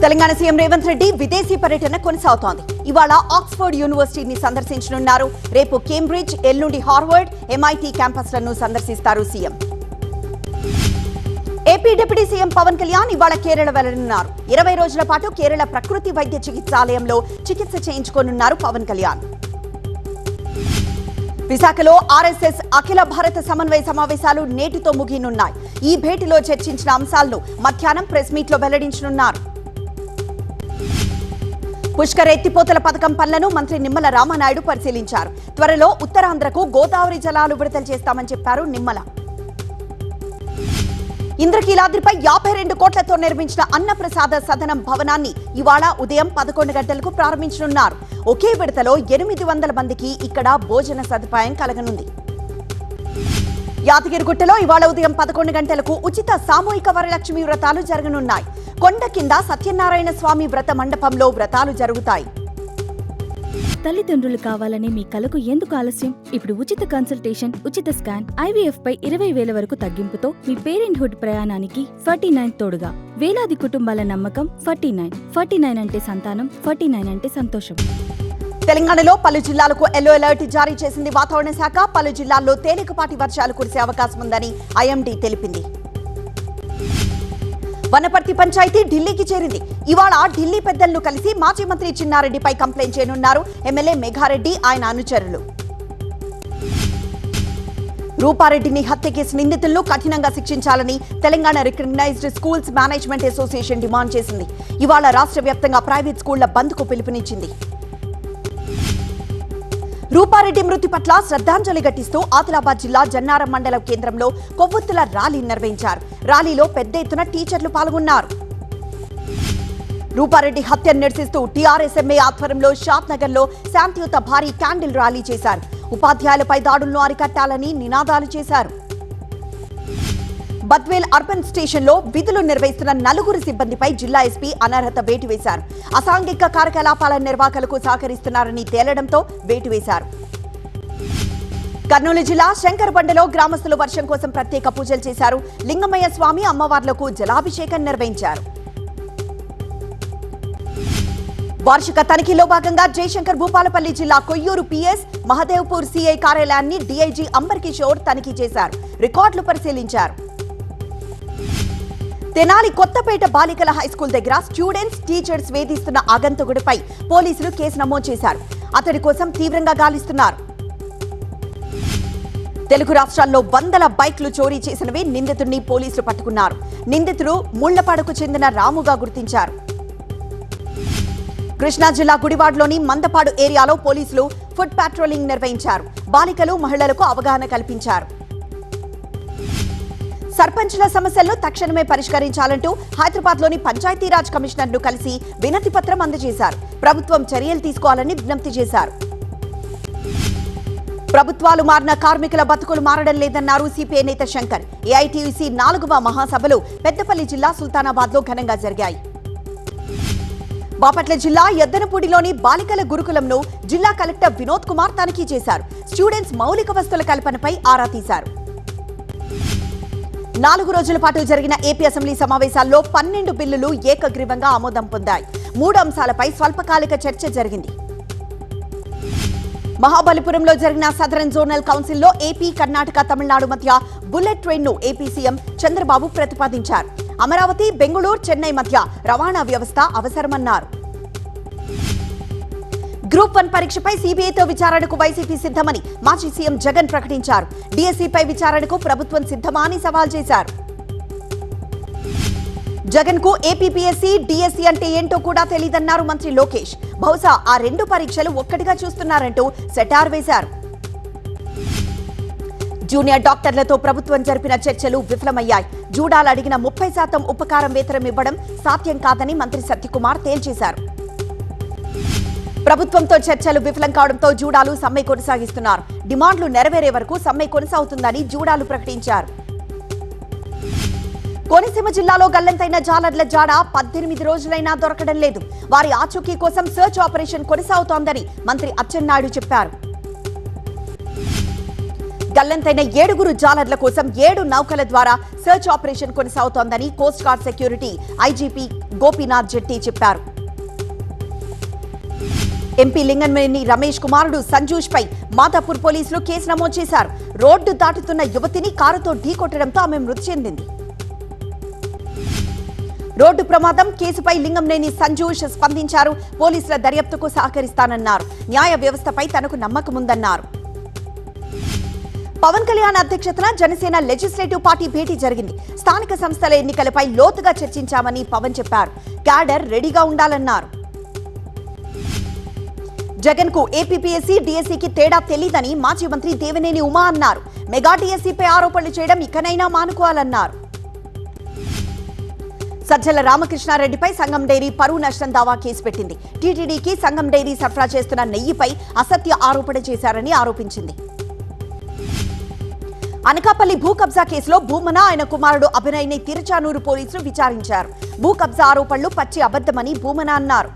Telangana CM Revanth Reddy విదేశీ పర్యటన కొనసాగుతోంది. ఇవాళ ఆక్స్ఫర్డ్ యూనివర్సిటీని సందర్శించనున్నారు. రేపు కేంబ్రిడ్జ్, ఎల్లుండి హార్వర్డ్, ఎంఐటి క్యాంపస్లను సందర్శిస్తారు CM. AP deputy CM Pawan Kalyan ఇవాళ కేరళ వెళ్లనున్నారు. 20 రోజుల పాటు కేరళ ప్రకృతి వైద్య చికిత్సాలయంలో చికిత్స చేయించుకోనున్నారు పవన్ కళ్యాణ్. విశాఖలో ఆర్ఎస్ఎస్ అఖిల భారత సమన్వయ సమావేశాలు నేటితో ముగియనున్నాయి. ఈ భేటీలో చర్చించిన అంశాలను మధ్యాహ్నం ప్రెస్ మీట్ లో వెల్లడించనున్నారు. పుష్కర్ ఎత్తిపోతల పథకం పనులను మంత్రి నిమ్మల రామానాయుడు పరిశీలించారు. త్వరలో ఉత్తరాంధ్రకు గోదావరి జలాలు విడుదల చేస్తామని చెప్పారు నిమ్మల. ఇంద్రకీలాద్రిపై 52 కోట్లతో నిర్మించిన అన్నప్రసాద సదనం భవనాన్ని ఇవాళ ఉదయం 11 గంటలకు ప్రారంభించనున్నారు. ఒకే విడతలో 800 మందికి ఇక్కడ భోజన సదుపాయం కలగనుంది. యాదగిరిగుట్టలో ఇవాళ ఉదయం 11 గంటలకు ఉచిత సామూహిక వరలక్ష్మి వ్రతాలు జరగనున్నాయి. కొండ కింద సత్యనారాయణ స్వామి వ్రత మండపంలో వ్రతాలు జరుగుతాయి. తల్లిదండ్రులు కావాలనే మీ కలకు ఎందుకు ఆలస్యం? ఇప్పుడు ఉచిత కన్సల్టేషన్, ఉచిత స్కాన్, IVF పై 20,000 వరకు తగ్గింపుతో మీ పేరెంట్హుడ్ ప్రయాణానికి 49 తోడుగా. వేలాది కుటుంబాల నమ్మకం 49 అంటే సంతానం, 49 అంటే సంతోషం. తెలంగాణలో పలు జిల్లాలకు ఎల్లో అలర్ట్ జారీ చేసింది వాతావరణ శాఖ. పలు జిల్లాల్లో తేలికపాటి వర్షాలు కురిసే అవకాశం ఉందని IMD తెలిపింది. వనపర్తి పంచాయతీ ఢిల్లీకి చేరింది. ఇవాళ ఢిల్లీ పెద్దలను కలిసి మాజీ మంత్రి చిన్నారెడ్డిపై కంప్లైంట్ చేయనున్నారు ఎమ్మెల్యే మేఘారెడ్డి, ఆయన అనుచరులు. రూపారెడ్డిని హత్య కేసు నిందితులను కఠినంగా శిక్షించాలని Telangana recognised schools management association demand చేసింది. ఇవాళ రాష్ట్ర వ్యాప్తంగా ప్రైవేట్ స్కూళ్ల బంద్కు పిలుపునిచ్చింది. రూపారెడ్డి మృతి పట్ల శ్రద్ధాంజలి ఘటిస్తూ ఆదిలాబాద్ జిల్లా జన్నారం మండలం కేంద్రంలో కొవ్వొత్తుల ర్యాలీ నిర్వహించారు. ర్యాలీలో పెద్ద ఎత్తున టీచర్లు పాల్గొన్నారు. రూపారెడ్డి హత్యను నిరసిస్తూ టీఆర్ఎస్ ఎంఏ ఆధ్వర్యంలో షాద్ నగర్ లో శాంతియుత భారీ క్యాండిల్ ర్యాలీ చేశారు. ఉపాధ్యాయులపై దాడులను అరికట్టాలని నినాదాలు చేశారు. బద్వేల్ అర్బన్ స్టేషన్ లో విధులు నిర్వహిస్తున్న 9 సిబ్బందిపై జిల్లా ఎస్పీ అనర్హత వేటు వేశారు. అసాంఘిక కార్యకలాపాల నిర్వాహకులకు సహకరిస్తున్నారని తేలడంతో వేటు వేశారు. కర్నూలు జిల్లా శంకరబండలో గ్రామస్తులు వర్షం కోసం ప్రత్యేక పూజలు చేశారు. లింగమయ్య స్వామి అమ్మవార్లకు జలాభిషేకం నిర్వహించారు. వార్షిక తనిఖీలో భాగంగా జయశంకర్ భూపాలపల్లి జిల్లా కొయ్యూరు PS మహదేవ్పూర్ CI కార్యాలయాన్ని DIG అంబర్ కిషోర్ తనిఖీ చేశారు. రికార్డులు పరిశీలించారు. తెనాలి కొత్తపేట బాలికల హైస్కూల్ దగ్గర స్టూడెంట్స్, టీచర్స్ వేధిస్తున్న ఆగంతకుడిపై పోలీసులు కేసు నమోదు చేశారు. అతడి కోసం తీవ్రంగా గాలిస్తున్నారు. తెలుగు రాష్ట్రాల్లో వందల బైక్లు చోరీ చేసినవి నిందితుడిని పోలీసులు పట్టుకున్నారు. నిందితుడు ముళ్లపాడుకు చెందిన రాముగా గుర్తించారు. కృష్ణా జిల్లా గుడివాడలోని మందపాడు ఏరియాలో పోలీసులు ఫుట్ పాట్రోలింగ్ నిర్వహించారు. బాలికలు, మహిళలకు అవగాహన కల్పించారు. సర్పంచ్ల సమస్యలను తక్షణమే పరిష్కరించాలంటూ హైదరాబాద్లోని పంచాయతీరాజ్ కమిషనర్ను కలిసి వినతి పత్రం అందజేశారు. ప్రభుత్వం చర్యలు తీసుకోవాలని విజ్ఞప్తి చేశారు. ప్రభుత్వాలు మారిన కార్మికుల బతుకులు మారడం లేదన్నారు CPI నేత శంకర్. AITUC 4వ మహాసభలు పెద్దపల్లి జిల్లా సుల్తానాబాద్లో ఘనంగా జరిగాయి. బాపట్ల జిల్లా ఎద్దనపూడిలోని బాలికల గురుకులంను జిల్లా కలెక్టర్ వినోద్ కుమార్ తనిఖీ చేశారు. స్టూడెంట్స్ మౌలిక వసతుల కల్పనపై ఆరా తీశారు. 4 రోజుల పాటు జరిగిన ఏపీ అసెంబ్లీ సమావేశాల్లో 12 బిల్లులు ఏకగ్రీవంగా ఆమోదం పొందాయి. 3 అంశాలపై స్వల్పకాలిక చర్చ జరిగింది. మహాబలిపురంలో జరిగిన సదరన్ జోనల్ కౌన్సిల్లో ఏపీ, కర్ణాటక, తమిళనాడు మధ్య బుల్లెట్ ట్రైన్ను ఏపీ సీఎం చంద్రబాబు ప్రతిపాదించారు. అమరావతి, బెంగళూరు, చెన్నై మధ్య రవాణా వ్యవస్థ అవసరమన్నారు. గ్రూప్ 1 పరీక్షపై CBIతో విచారణకు వైసీపీ సిద్ధమని మాజీ సీఎం జగన్ ప్రకటించారు. DSEపై విచారణకు ప్రభుత్వం సిద్ధమా అని సవాల్ చేశారు. జగన్ కు APPSC, DSE అంటే ఏంటో కూడా తెలియదన్నారు మంత్రి లోకేష్. బహుశా ఆ 2 పరీక్షలు ఒక్కటిగా చూస్తున్నారంటూ సెటార్ వేశారు. జూనియర్ డాక్టర్లతో ప్రభుత్వం జరిపిన చర్చలు విఫలమయ్యాయి. జూడాలు అడిగిన 30% ఉపకారం వేతనం ఇవ్వడం సాధ్యం కాదని మంత్రి సత్యకుమార్ తేల్చేశారు. ప్రభుత్వంతో చర్చలు విఫలం కావడంతో జూడాలు సమ్మె కొనసాగిస్తున్నారు. డిమాండ్లు నెరవేరే వరకు సమ్మె కొనసాగుతుందని జూడాలు ప్రకటించారు. కోనసీమ జిల్లాలో గల్లంతైన జాలర్ల జాడ 18 రోజులైనా దొరకడం లేదు. వారి ఆచూకీ కోసం సర్చ్ ఆపరేషన్ కొనసాగుతోందని మంత్రి అచ్చెన్నాయుడు చెప్పారు. గల్లంతైన 7 జాలర్ల కోసం 7 నౌకల ద్వారా సర్చ్ ఆపరేషన్ కొనసాగుతోందని coast guard security IGP Gopinath Jetti చెప్పారు. ఎంపీ లింగంనేని రమేష్ కుమారుడు సంజూష్ పై మాదాపూర్ పోలీసులు కేసు నమోదు చేశారు. రోడ్డు దాటుతున్న యువతిని కారుతో ఢీకొట్టడంతో ఆమె మృతి చెందింది. రోడ్డు ప్రమాదం కేసుపై లింగంనేని సంజూష్ స్పందించారు. పోలీసుల దర్యాప్తుకు సహకరిస్తానన్నారు. న్యాయ వ్యవస్థపై తనకు నమ్మకముందన్నారు. పవన్ కళ్యాణ్ అధ్యక్షతన జనసేన లెజిస్లేటివ్ పార్టీ భేటీ జరిగింది. స్థానిక సంస్థల ఎన్నికలపై లోతుగా చర్చించామని పవన్ చెప్పారు. క్యాడర్ రెడీగా ఉండాలన్నారు. జగన్ కు ఏపీపీఎస్సీ డీఎస్సీకి తేడా తెలీదని మాజీ మంత్రి దేవినేని ఉమా అన్నారు. మెగా డీఎస్సీపై ఆరోపణలు చేయడం ఇకనైనా మానుకోవాలన్నారు. సజ్జల రామకృష్ణారెడ్డిపై సంగం డైరీ పరువు నష్టం దావా కేసు పెట్టింది. టీటీడీకి సంగం డైరీ సరఫరా చేస్తున్న నెయ్యిపై అసత్య ఆరోపణ చేశారని ఆరోపించింది. అనకాపల్లి భూ కబ్జా కేసులో భూమన ఆయన కుమారుడు అభినయ్ని తిరుచానూరు పోలీసులు విచారించారు. భూ కబ్జా ఆరోపణలు పచ్చి అబద్దమని భూమన అన్నారు.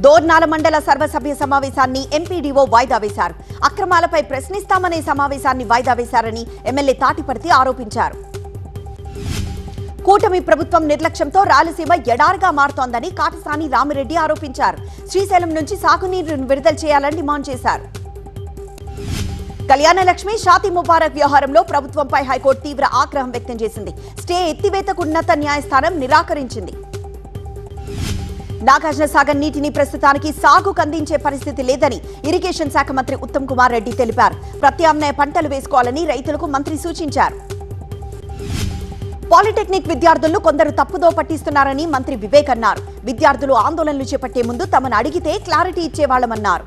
దోర్నాల మండల సర్వసభ్య సమావేశాన్ని ఎంపీడీఓ వాయిదా వేశారు. అక్రమాలపై ప్రశ్నిస్తామనే సమావేశాన్ని వాయిదా వేశారని ఎమ్మెల్యే తాటిపర్తి ఆరోపించారు. కూటమి ప్రభుత్వం నిర్లక్ష్యంతో రాయలసీమ ఎడారిగా మారుతోందని కాటసాని రామిరెడ్డి ఆరోపించారు. శ్రీశైలం నుంచి సాగునీరును విడుదల చేయాలని డిమాండ్ చేశారు. కళ్యాణలక్ష్మి షాతి ముబారక్ వ్యవహారంలో ప్రభుత్వంపై హైకోర్టు తీవ్ర ఆగ్రహం వ్యక్తం చేసింది. స్టే ఎత్తివేతకు ఉన్నత న్యాయస్థానం నిరాకరించింది. నాగార్జున సాగర్ నీటిని ప్రస్తుతానికి సాగుకు అందించే పరిస్థితి లేదని ఇరిగేషన్ శాఖ మంత్రి ఉత్తమ్ కుమార్ రెడ్డి తెలిపారు. ప్రత్యామ్నాయ పంటలు వేసుకోవాలని రైతులకు మంత్రి సూచించారు. పాలిటెక్నిక్ విద్యార్థులను కొందరు తప్పుదో పట్టిస్తున్నారని మంత్రి వివేక్ అన్నారు. విద్యార్థులు ఆందోళనలు చేపట్టే ముందు తమను అడిగితే క్లారిటీ ఇచ్చేవాళ్లమన్నారు.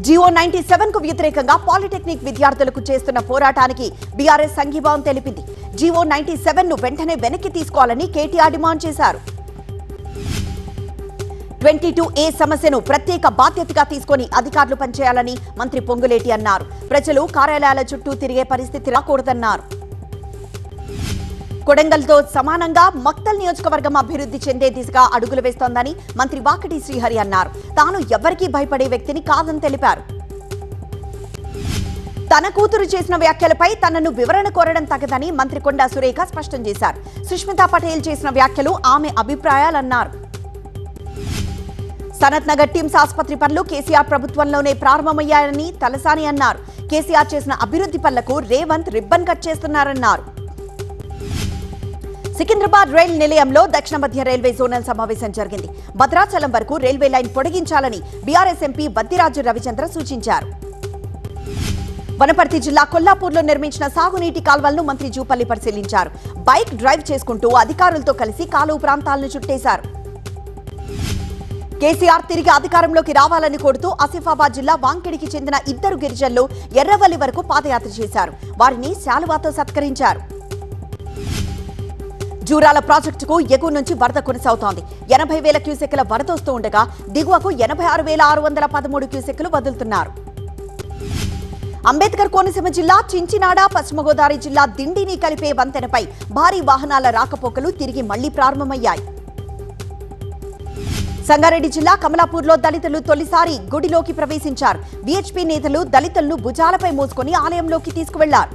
జియో 97 కు వ్యతిరేకంగా పాలిటెక్నిక్ విద్యార్థులకు చేస్తున్న పోరాటానికి బీఆర్ఎస్ సంఘీభావం తెలిపింది. జియో 97 ను వెంటనే వెనక్కి తీసుకోవాలని కేటీఆర్ డిమాండ్ చేశారు. 22A సమస్యను ప్రత్యేక బాధ్యతగా తీసుకొని అధికారులు పనిచేయాలని మంత్రి పొంగులేటి అన్నారు. ప్రజలు కార్యాలయాల చుట్టూ తిరిగే పరిస్థితి రాకూడదన్నారు. కొడంగల్తో సమానంగా మక్తల్ నియోజకవర్గం అభివృద్ధి చెందే దిశగా అడుగులు వేస్తోందని మంత్రి వాకటి శ్రీహరి అన్నారు. తాను ఎవరికీ భయపడే వ్యక్తిని కాదని తెలిపారు. తన కూతురు చేసిన వ్యాఖ్యలపై తనను వివరణ కోరడం తగదని మంత్రి కొండా సురేఖ స్పష్టం చేశారు. సుష్మితా పటేల్ చేసిన వ్యాఖ్యలు ఆమె అభిప్రాయాలన్నారు. సనత్ నగర్ టిమ్స్ ఆసుపత్రి పనులు కేసీఆర్ ప్రభుత్వంలోనే ప్రారంభమయ్యాయని తలసాని అన్నారు. కేసీఆర్ చేసిన అభివృద్ధి పనులకు రేవంత్ రిబ్బన్ కట్ చేస్తున్నారన్నారు. సికింద్రాబాద్ రైల్ నిలయంలో దక్షిణ మధ్య రైల్వే జోనల్ సమావేశం జరిగింది. భద్రాచలం వరకు రైల్వే లైన్ పొడిగించాలని బీఆర్ఎస్ ఎంపీ బద్దిరాజు రవిచంద్ర సూచించారు. వనపర్తి జిల్లా కొల్లాపూర్లో నిర్మించిన సాగునీటి కాల్వలను మంత్రి జూపల్లి పరిశీలించారు. బైక్ డ్రైవ్ చేసుకుంటూ అధికారులతో కలిసి కాలువ ప్రాంతాలను చుట్టేశారు. కేసీఆర్ తిరిగి అధికారంలోకి రావాలని కోరుతూ ఆసిఫాబాద్ జిల్లా వాంకిడికి చెందిన 2 గిరిజనులు ఎర్రవల్లి వరకు పాదయాత్ర చేశారు. వారిని శాలువాతో సత్కరించారు. జూరాల ప్రాజెక్టుకు ఎగువ నుంచి వరద కొనసాగుతోంది. 80,000 క్యూసెక్కుల వరద వస్తూ ఉండగా దిగువకు 86,613 క్యూసెక్కులు వదులుతున్నారు. అంబేద్కర్ కోనసీమ జిల్లా చించినాడ, పశ్చిమ గోదావరి జిల్లా దిండిని కలిపే వంతెనపై భారీ వాహనాల రాకపోకలు తిరిగి మళ్లీ ప్రారంభమయ్యాయి. సంగారెడ్డి జిల్లా కమలాపూర్లో దళితులు తొలిసారి గుడిలోకి ప్రవేశించారు. బీహెచ్పీ నేతలు దళితులను భుజాలపై మోసుకొని ఆలయంలోకి తీసుకువెళ్లారు.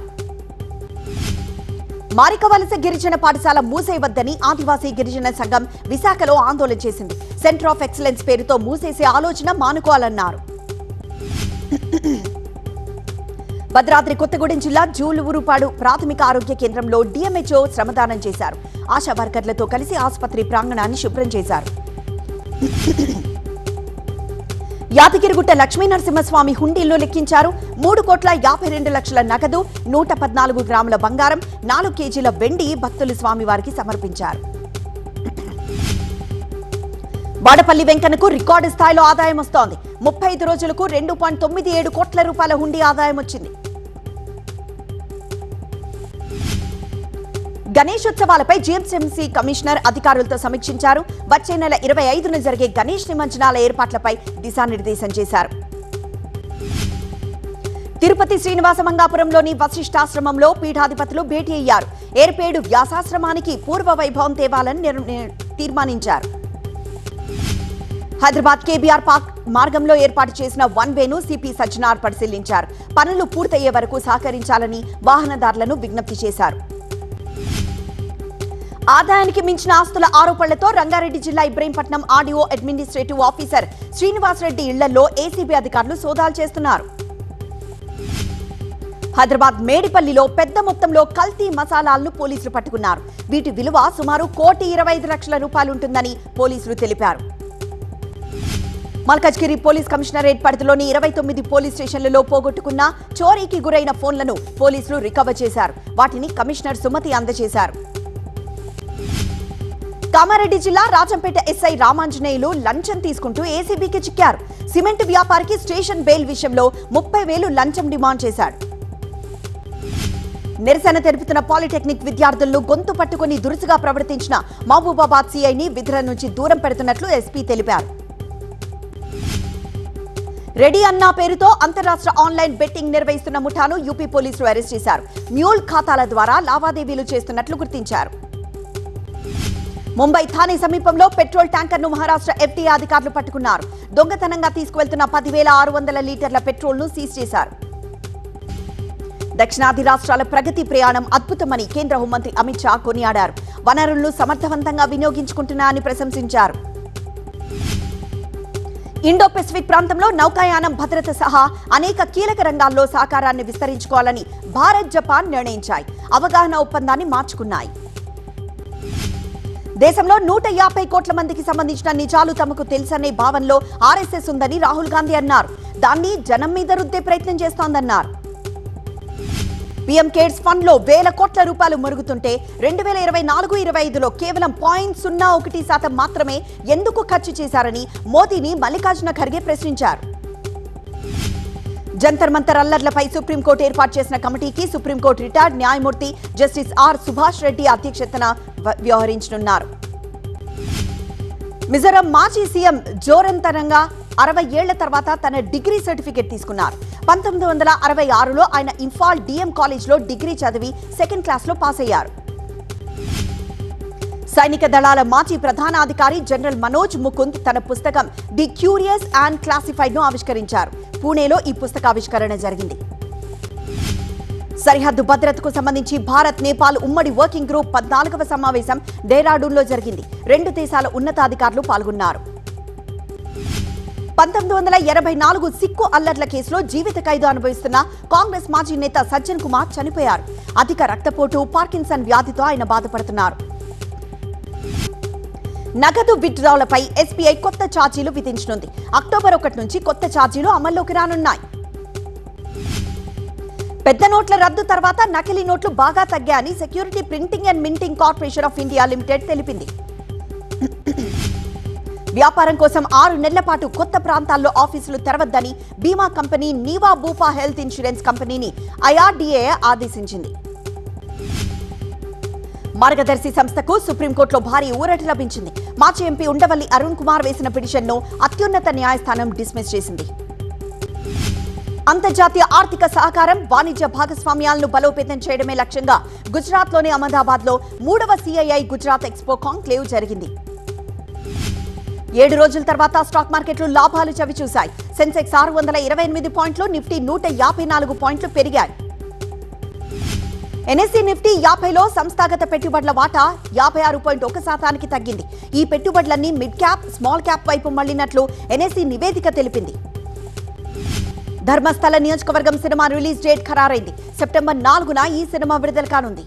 మారికవలస గిరిజన పాఠశాల మూసేయవద్దని ఆదివాసీ గిరిజన సంఘం విశాఖలో ఆందోళన చేసింది. సెంటర్ ఆఫ్ ఎక్సలెన్స్ పేరుతో మూసేసే ఆలోచన మానుకోవాలన్నారు. భద్రాద్రి కొత్తగూడెం జిల్లా జూలూరుపాడు ప్రాథమిక ఆరోగ్య కేంద్రంలో డిఎంహెచ్ఓ శ్రమదానం చేశారు. ఆశా వర్కర్లతో కలిసి ఆసుపత్రి ప్రాంగణాన్ని శుభ్రం చేశారు. యాదగిరిగుట్ట లక్ష్మీనరసింహస్వామి హుండీల్లో లెక్కించారు. 3,52,00,000 నగదు, 114 గ్రాముల బంగారం, 4 కేజీల వెండి భక్తులు స్వామివారికి సమర్పించారు. వాడపల్లి వెంకన్నకు రికార్డు స్థాయిలో ఆదాయం వస్తోంది. 35 రోజులకు 2.97 కోట్ల రూపాయల హుండీ ఆదాయం వచ్చింది. గణేశోత్సవాలపై జీహెచ్ఎంసీ కమిషనర్ అధికారులతో సమీక్షించారు. వచ్చే నెల 25న జరిగే గణేష్ నిమజ్జనాల ఏర్పాట్లపై దిశానిర్దేశం చేశారు. తిరుపతి శ్రీనివాస మంగాపురంలోని వశిష్ఠాశ్రమంలో పీఠాధిపతులు భేటీ అయ్యారు. ఏర్పేడు వ్యాసాశ్రమానికి పూర్వ వైభవం తేవాలని తీర్మానించారు. హైదరాబాద్ కేబీఆర్ పార్క్ మార్గంలో ఏర్పాటు చేసిన వన్ వేను సిపి సజ్జనార్ పరిశీలించారు. పనులు పూర్తయ్యే వరకు సహకరించాలని వాహనదారులను విజ్ఞప్తి చేశారు. ఆదాయానికి మించిన ఆస్తుల ఆరోపణలతో రంగారెడ్డి జిల్లా Ibrahimpatnam RDO administrative officer Srinivasa Reddy ఇళ్లలో ఏసీబీ అధికారులు సోదాలు చేస్తున్నారు. హైదరాబాద్ మేడిపల్లిలో పెద్ద మొత్తంలో కల్తీ మసాలాలను పోలీసులు పట్టుకున్నారు. వీటి విలువ సుమారు ₹1,25,00,000 ఉంటుందని పోలీసులు తెలిపారు. మల్కాజ్గిరి పోలీస్ కమిషనరేట్ పరిధిలోని 29 పోలీస్ స్టేషన్లలో పోగొట్టుకున్న చోరీకి గురైన ఫోన్లను పోలీసులు రికవర్ చేశారు. వాటిని కమిషనర్ సుమతి అందజేశారు. కామారెడ్డి జిల్లా రాజంపేట ఎస్ఐ రామాంజనేయులు లంచం తీసుకుంటూ ఏసీబీకి చిక్కారు. సిమెంట్ వ్యాపారికి స్టేషన్ బెయిల్ విషయంలో 30,000 లంచం డిమాండ్ చేశాడు. నిరసన తెలుపుతున్న పాలిటెక్నిక్ విద్యార్థులను గొంతు పట్టుకుని దురుసుగా ప్రవర్తించిన మహబూబాబాద్ సీఐని విధుల నుంచి దూరం పెడుతున్నట్లు ఎస్పీ తెలిపారు. రెడీ అన్నా పేరుతో అంతరాష్ట్ర ఆన్లైన్ బెట్టింగ్ నిర్వహిస్తున్న ముఠాను యూపీ పోలీసులు అరెస్ట్ చేశారు. మ్యూల్ ఖాతాల ద్వారా లావాదేవీలు చేస్తున్నట్లు గుర్తించారు. ముంబై థానే సమీపంలో పెట్రోల్ ట్యాంకర్ను మహారాష్ట్ర ఎఫ్టీఏ అధికారులు పట్టుకున్నారు. దొంగతనంగా తీసుకువెళ్తున్న 10,600 లీటర్ల పెట్రోల్ను సీజ్ చేశారు. దక్షిణాది రాష్ట్రాల ప్రగతి ప్రయాణం అద్భుతమని కేంద్ర హోంమంత్రి అమిత్ షా కొనియాడారు. వనరులను సమర్థవంతంగా వినియోగించుకుంటున్నారని ప్రశంసించారు. ఇండో పెసిఫిక్ ప్రాంతంలో నౌకాయానం భద్రత సహా అనేక కీలక రంగాల్లో సహకారాన్ని విస్తరించుకోవాలని భారత్, జపాన్ నిర్ణయించాయి. అవగాహన ఒప్పందాన్ని మార్చుకున్నాయి. దేశంలో 150 కోట్ల మందికి సంబంధించిన నిజాలు తమకు తెలుసనే భావనలో ఆర్ఎస్ఎస్ ఉందని రాహుల్ గాంధీ అన్నారు. దాన్ని జనం మీద రుద్దే ప్రయత్నం చేస్తోందన్నారు. పీఎం కేర్స్ ఫండ్ లో ₹1,000 కోట్ల మురుగుతుంటే 2024-25లో కేవలం 0.01% మాత్రమే ఎందుకు ఖర్చు చేశారని మోదీని మల్లికార్జున ఖర్గే ప్రశ్నించారు. జంతర్ మంతర్ అల్లర్లపై సుప్రీంకోర్టు ఏర్పాటు చేసిన కమిటీకి సుప్రీంకోర్టు రిటైర్డ్ న్యాయమూర్తి జస్టిస్ ఆర్ సుభాష్ రెడ్డి అధ్యక్షతన వ్యవహరించనున్నారు. మిజోరాం మాజీ సీఎం జోరంతరంగా 60 ఏళ్ల తర్వాత తన డిగ్రీ సర్టిఫికెట్ తీసుకున్నారు. 1966లో ఆయన ఇంఫాల్ డిఎం కాలేజ్లో డిగ్రీ చదివి సెకండ్ క్లాస్లో పాస్ అయ్యారు. సైనిక దళాల మాజీ ప్రధానాధికారి జనరల్ మనోజ్ ముకుంద్ తన పుస్తకం ది క్యూరియస్ అండ్ క్లాసిఫైడ్ ను ఆవిష్కరించారు. పూణేలో ఈ పుస్తకావిష్కరణ జరిగింది. సరిహద్దు భద్రతకు సంబంధించి భారత్, నేపాల్ ఉమ్మడి వర్కింగ్ గ్రూప్ 14వ సమావేశం డెహ్రాడూన్లో జరిగింది. 2 దేశాల ఉన్నతాధికారులు పాల్గొన్నారు. 1984 సిక్కు అల్లర్ల కేసులో జీవిత ఖైదు అనుభవిస్తున్న కాంగ్రెస్ మాజీ నేత సజ్జన్ కుమార్ చనిపోయారు. అధిక రక్తపోటు, పార్కిన్సన్ వ్యాధితో ఆయన బాధపడుతున్నారు. నగదు విత్డ్రాలపై ఎస్బీఐ కొత్త ఛార్జీలు విధించనుంది. అక్టోబర్ 1 నుంచి కొత్త ఛార్జీలు అమల్లోకి రానున్నాయి. పెద్ద నోట్ల రద్దు తర్వాత నకిలీ నోట్లు బాగా తగ్గాయని security printing and minting corporation of India limited తెలిపింది. వ్యాపారం కోసం 6 నెలల పాటు కొత్త ప్రాంతాల్లో ఆఫీసులు తెరవద్దని బీమా కంపెనీ నీవా బూపా హెల్త్ ఇన్సూరెన్స్ కంపెనీని ఐఆర్డీఏ ఆదేశించింది. మార్గదర్శి సంస్థకు సుప్రీంకోర్టులో భారీ ఊరట లభించింది. మాజీ ఎంపీ ఉండవల్లి అరుణ్ కుమార్ వేసిన పిటిషన్ను అత్యున్నత న్యాయస్థానం డిస్మిస్ చేసింది. అంతర్జాతీయ ఆర్థిక సహకారం, వాణిజ్య భాగస్వామ్యాలను బలోపేతం చేయడమే లక్ష్యంగా గుజరాత్లోని అహ్మదాబాద్లో 3వ CII గుజరాత్ ఎక్స్పో కాంక్లేవ్ జరిగింది. 7 రోజుల తర్వాత స్టాక్ మార్కెట్లు లాభాలు చవిచూశాయి. సెన్సెక్స్ 628 పాయింట్లు, నిఫ్టీ 154 పాయింట్లు పెరిగాయి. ఎన్ఎస్సీ నిఫ్టీ 50లో సంస్థాగత పెట్టుబడుల వాటా 56.1% తగ్గింది. ఈ పెట్టుబడులన్నీ మిడ్ క్యాప్, స్మాల్ క్యాప్ వైపు మళ్లినట్లు ఎన్ఎస్సీ నివేదిక తెలిపింది. ధర్మస్థల నియోజకవర్గం సినిమా రిలీజ్ డేట్ ఖరారైంది. సెప్టెంబర్ 4న ఈ సినిమా విడుదల కానుంది.